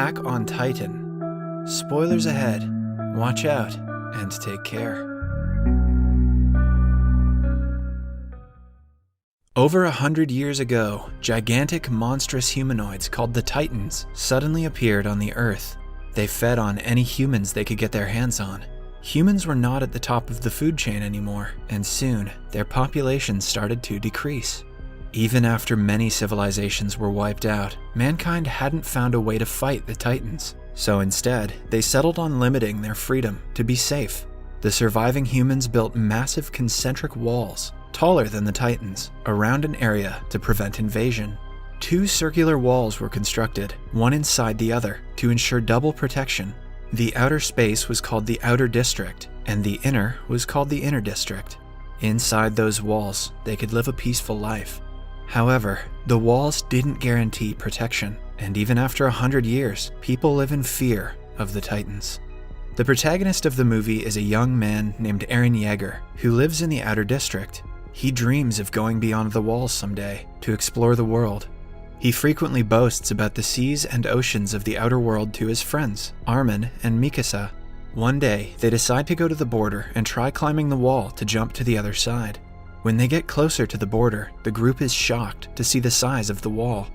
Attack on Titan. Spoilers ahead. Watch out and take care. Over 100 years ago, gigantic monstrous humanoids called the Titans suddenly appeared on the Earth. They fed on any humans they could get their hands on. Humans were not at the top of the food chain anymore, and soon their population started to decrease. Even after many civilizations were wiped out, mankind hadn't found a way to fight the Titans. So instead, they settled on limiting their freedom to be safe. The surviving humans built massive concentric walls, taller than the Titans, around an area to prevent invasion. 2 circular walls were constructed, one inside the other, to ensure double protection. The outer space was called the Outer District, and the inner was called the Inner District. Inside those walls, they could live a peaceful life. However, the walls didn't guarantee protection, and even after 100 years, people live in fear of the Titans. The protagonist of the movie is a young man named Eren Jaeger, who lives in the Outer District. He dreams of going beyond the walls someday, to explore the world. He frequently boasts about the seas and oceans of the outer world to his friends, Armin and Mikasa. One day, they decide to go to the border and try climbing the wall to jump to the other side. When they get closer to the border, the group is shocked to see the size of the wall.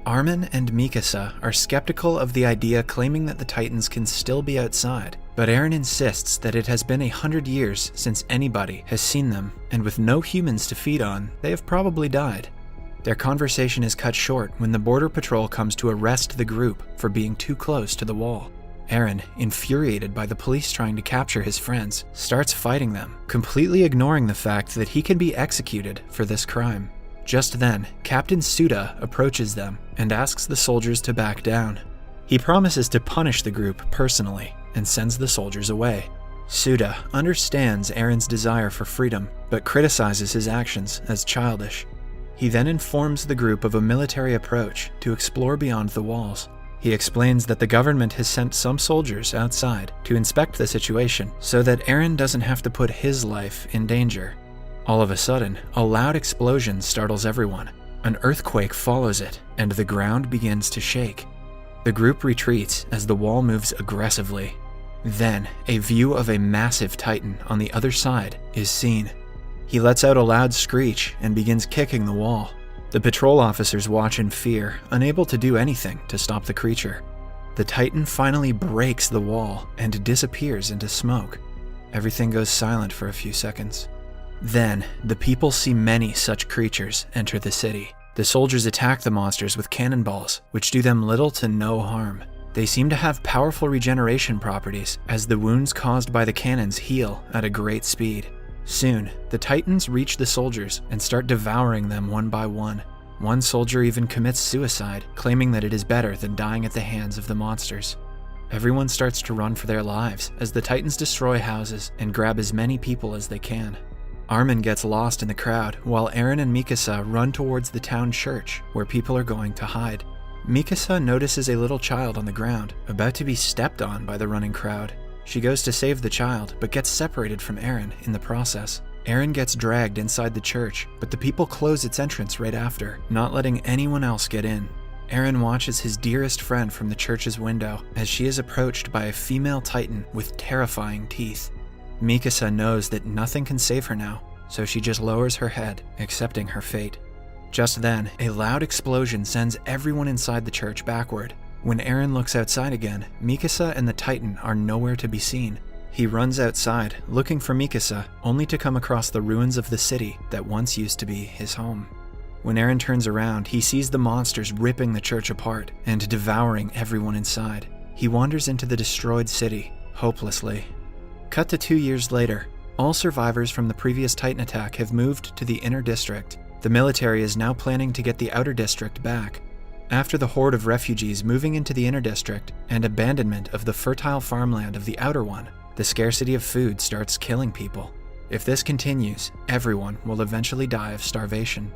Armin and Mikasa are skeptical of the idea, claiming that the Titans can still be outside, but Eren insists that it has been 100 years since anybody has seen them, and with no humans to feed on, they have probably died. Their conversation is cut short when the border patrol comes to arrest the group for being too close to the wall. Eren, infuriated by the police trying to capture his friends, starts fighting them, completely ignoring the fact that he can be executed for this crime. Just then, Captain Suda approaches them and asks the soldiers to back down. He promises to punish the group personally and sends the soldiers away. Suda understands Eren's desire for freedom, but criticizes his actions as childish. He then informs the group of a military approach to explore beyond the walls. He explains that the government has sent some soldiers outside to inspect the situation so that Eren doesn't have to put his life in danger. All of a sudden, a loud explosion startles everyone. An earthquake follows it, and the ground begins to shake. The group retreats as the wall moves aggressively. Then, a view of a massive Titan on the other side is seen. He lets out a loud screech and begins kicking the wall. The patrol officers watch in fear, unable to do anything to stop the creature. The Titan finally breaks the wall and disappears into smoke. Everything goes silent for a few seconds. Then, the people see many such creatures enter the city. The soldiers attack the monsters with cannonballs, which do them little to no harm. They seem to have powerful regeneration properties, as the wounds caused by the cannons heal at a great speed. Soon, the Titans reach the soldiers and start devouring them one by one. One soldier even commits suicide, claiming that it is better than dying at the hands of the monsters. Everyone starts to run for their lives as the Titans destroy houses and grab as many people as they can. Armin gets lost in the crowd, while Eren and Mikasa run towards the town church, where people are going to hide. Mikasa notices a little child on the ground, about to be stepped on by the running crowd. She goes to save the child, but gets separated from Eren in the process. Eren gets dragged inside the church, but the people close its entrance right after, not letting anyone else get in. Eren watches his dearest friend from the church's window as she is approached by a female Titan with terrifying teeth. Mikasa knows that nothing can save her now, so she just lowers her head, accepting her fate. Just then, a loud explosion sends everyone inside the church backward. When Eren looks outside again, Mikasa and the Titan are nowhere to be seen. He runs outside, looking for Mikasa, only to come across the ruins of the city that once used to be his home. When Eren turns around, he sees the monsters ripping the church apart and devouring everyone inside. He wanders into the destroyed city, hopelessly. Cut to 2 years later, all survivors from the previous Titan attack have moved to the Inner District. The military is now planning to get the Outer District back. After the horde of refugees moving into the Inner District and abandonment of the fertile farmland of the Outer one, the scarcity of food starts killing people. If this continues, everyone will eventually die of starvation.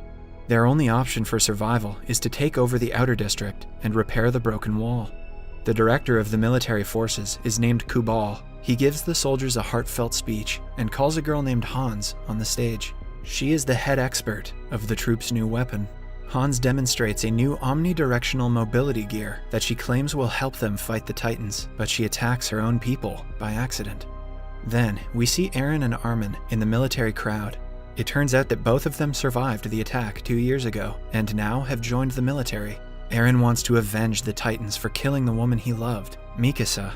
Their only option for survival is to take over the Outer District and repair the broken wall. The director of the military forces is named Kubal. He gives the soldiers a heartfelt speech and calls a girl named Hans on the stage. She is the head expert of the troops' new weapon. Hans demonstrates a new omnidirectional mobility gear that she claims will help them fight the Titans, but she attacks her own people by accident. Then, we see Eren and Armin in the military crowd. It turns out that both of them survived the attack 2 years ago, and now have joined the military. Eren wants to avenge the Titans for killing the woman he loved, Mikasa.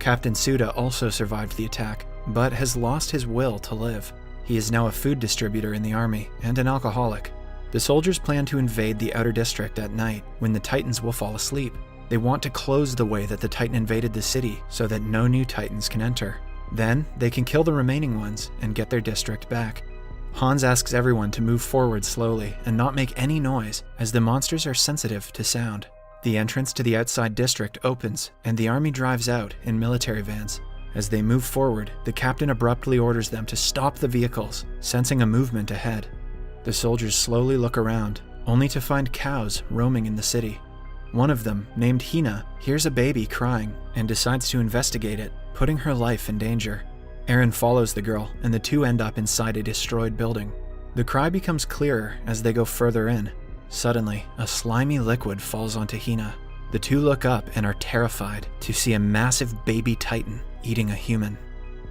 Captain Suda also survived the attack, but has lost his will to live. He is now a food distributor in the army, and an alcoholic. The soldiers plan to invade the outer district at night, when the Titans will fall asleep. They want to close the way that the Titan invaded the city, so that no new Titans can enter. Then, they can kill the remaining ones, and get their district back. Hans asks everyone to move forward slowly, and not make any noise, as the monsters are sensitive to sound. The entrance to the outside district opens, and the army drives out in military vans. As they move forward, the captain abruptly orders them to stop the vehicles, sensing a movement ahead. The soldiers slowly look around, only to find cows roaming in the city. One of them, named Hina, hears a baby crying and decides to investigate it, putting her life in danger. Eren follows the girl, and the two end up inside a destroyed building. The cry becomes clearer as they go further in. Suddenly, a slimy liquid falls onto Hina. The two look up and are terrified to see a massive baby Titan eating a human.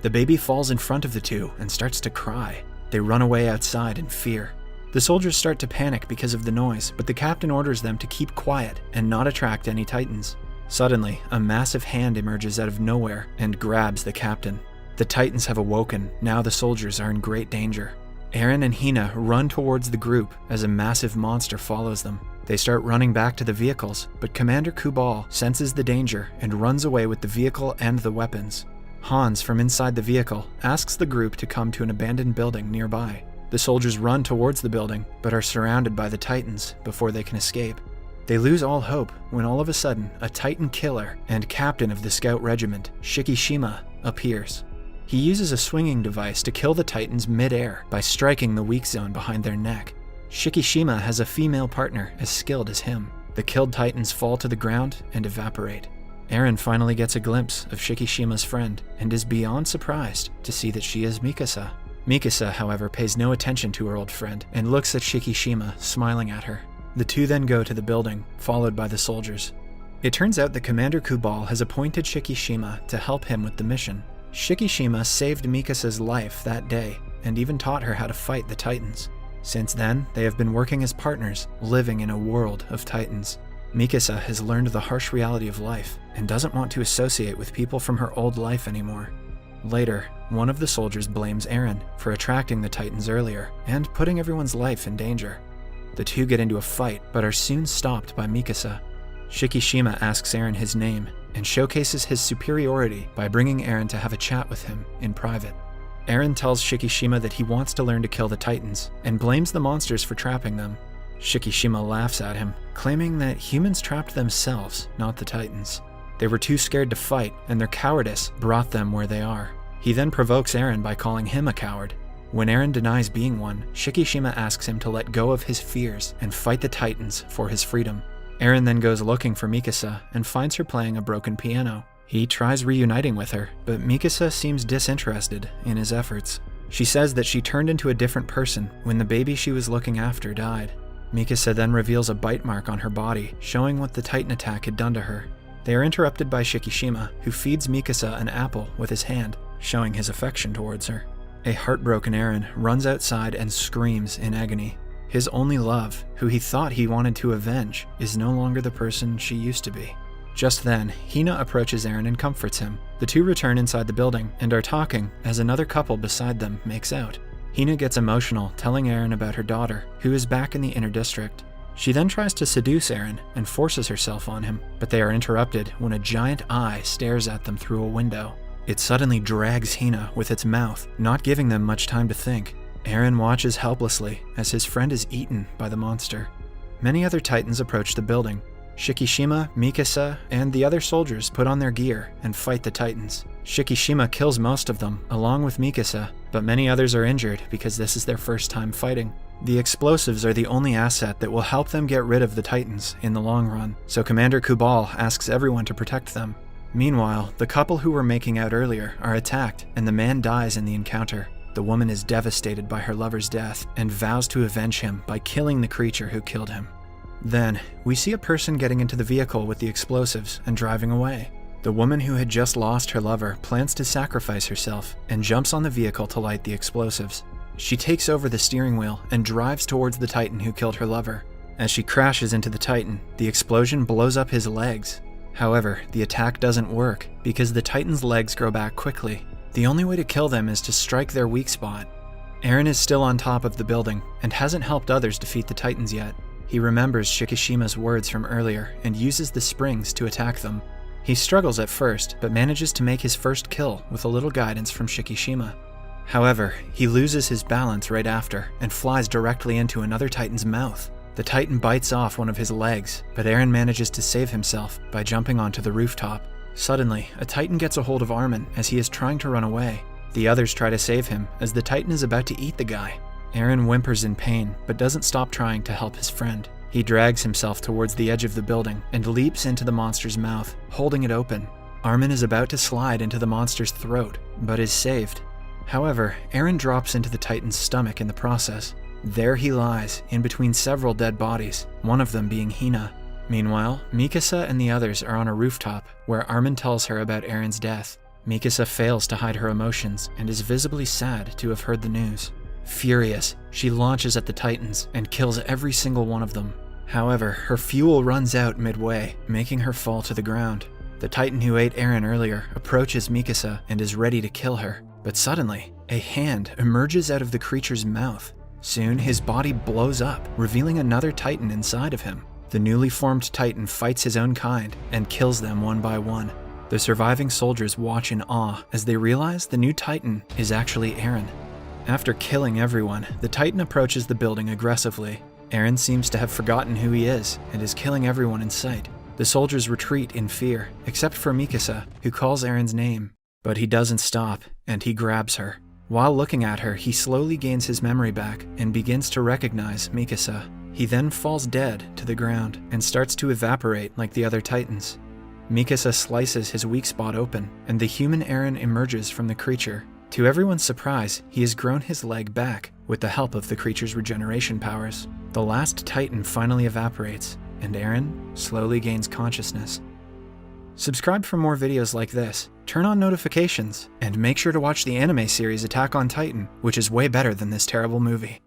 The baby falls in front of the two and starts to cry. They run away outside in fear. The soldiers start to panic because of the noise, but the captain orders them to keep quiet and not attract any Titans. Suddenly, a massive hand emerges out of nowhere and grabs the captain. The Titans have awoken. Now the soldiers are in great danger. Eren and Hina run towards the group as a massive monster follows them. They start running back to the vehicles, but Commander Kubal senses the danger and runs away with the vehicle and the weapons. Hans, from inside the vehicle, asks the group to come to an abandoned building nearby. The soldiers run towards the building, but are surrounded by the Titans before they can escape. They lose all hope when all of a sudden a Titan killer and captain of the scout regiment, Shikishima, appears. He uses a swinging device to kill the Titans mid-air by striking the weak zone behind their neck. Shikishima has a female partner as skilled as him. The killed Titans fall to the ground and evaporate. Eren finally gets a glimpse of Shikishima's friend and is beyond surprised to see that she is Mikasa. Mikasa, however, pays no attention to her old friend and looks at Shikishima, smiling at her. The two then go to the building, followed by the soldiers. It turns out that Commander Kubal has appointed Shikishima to help him with the mission. Shikishima saved Mikasa's life that day and even taught her how to fight the Titans. Since then, they have been working as partners, living in a world of Titans. Mikasa has learned the harsh reality of life and doesn't want to associate with people from her old life anymore. Later, one of the soldiers blames Eren for attracting the Titans earlier and putting everyone's life in danger. The two get into a fight, but are soon stopped by Mikasa. Shikishima asks Eren his name and showcases his superiority by bringing Eren to have a chat with him in private. Eren tells Shikishima that he wants to learn to kill the Titans and blames the monsters for trapping them. Shikishima laughs at him, claiming that humans trapped themselves, not the Titans. They were too scared to fight, and their cowardice brought them where they are. He then provokes Eren by calling him a coward. When Eren denies being one, Shikishima asks him to let go of his fears and fight the Titans for his freedom. Eren then goes looking for Mikasa and finds her playing a broken piano. He tries reuniting with her, but Mikasa seems disinterested in his efforts. She says that she turned into a different person when the baby she was looking after died. Mikasa then reveals a bite mark on her body, showing what the Titan attack had done to her. They are interrupted by Shikishima, who feeds Mikasa an apple with his hand, showing his affection towards her. A heartbroken Eren runs outside and screams in agony. His only love, who he thought he wanted to avenge, is no longer the person she used to be. Just then, Hina approaches Eren and comforts him. The two return inside the building and are talking as another couple beside them makes out. Hina gets emotional, telling Eren about her daughter, who is back in the inner district. She then tries to seduce Eren and forces herself on him, but they are interrupted when a giant eye stares at them through a window. It suddenly drags Hina with its mouth, not giving them much time to think. Eren watches helplessly as his friend is eaten by the monster. Many other Titans approach the building. Shikishima, Mikasa, and the other soldiers put on their gear and fight the Titans. Shikishima kills most of them, along with Mikasa, but many others are injured because this is their first time fighting. The explosives are the only asset that will help them get rid of the Titans in the long run, so Commander Kubal asks everyone to protect them. Meanwhile, the couple who were making out earlier are attacked, and the man dies in the encounter. The woman is devastated by her lover's death and vows to avenge him by killing the creature who killed him. Then, we see a person getting into the vehicle with the explosives and driving away. The woman who had just lost her lover plans to sacrifice herself and jumps on the vehicle to light the explosives. She takes over the steering wheel and drives towards the Titan who killed her lover. As she crashes into the Titan, the explosion blows up his legs. However, the attack doesn't work because the Titan's legs grow back quickly. The only way to kill them is to strike their weak spot. Eren is still on top of the building and hasn't helped others defeat the Titans yet. He remembers Shikishima's words from earlier and uses the springs to attack them. He struggles at first, but manages to make his first kill with a little guidance from Shikishima. However, he loses his balance right after and flies directly into another Titan's mouth. The Titan bites off one of his legs, but Eren manages to save himself by jumping onto the rooftop. Suddenly, a Titan gets a hold of Armin as he is trying to run away. The others try to save him as the Titan is about to eat the guy. Eren whimpers in pain, but doesn't stop trying to help his friend. He drags himself towards the edge of the building and leaps into the monster's mouth, holding it open. Armin is about to slide into the monster's throat, but is saved. However, Eren drops into the Titan's stomach in the process. There he lies, in between several dead bodies, one of them being Hina. Meanwhile, Mikasa and the others are on a rooftop, where Armin tells her about Eren's death. Mikasa fails to hide her emotions and is visibly sad to have heard the news. Furious, she launches at the Titans and kills every single one of them. However, her fuel runs out midway, making her fall to the ground. The Titan who ate Eren earlier approaches Mikasa and is ready to kill her, but suddenly, a hand emerges out of the creature's mouth. Soon, his body blows up, revealing another Titan inside of him. The newly formed Titan fights his own kind and kills them one by one. The surviving soldiers watch in awe as they realize the new Titan is actually Eren. After killing everyone, the Titan approaches the building aggressively. Eren seems to have forgotten who he is and is killing everyone in sight. The soldiers retreat in fear, except for Mikasa, who calls Eren's name. But he doesn't stop, and he grabs her. While looking at her, he slowly gains his memory back and begins to recognize Mikasa. He then falls dead to the ground and starts to evaporate like the other Titans. Mikasa slices his weak spot open, and the human Eren emerges from the creature. To everyone's surprise, he has grown his leg back with the help of the creature's regeneration powers. The last Titan finally evaporates, and Eren slowly gains consciousness. Subscribe for more videos like this, turn on notifications, and make sure to watch the anime series Attack on Titan, which is way better than this terrible movie.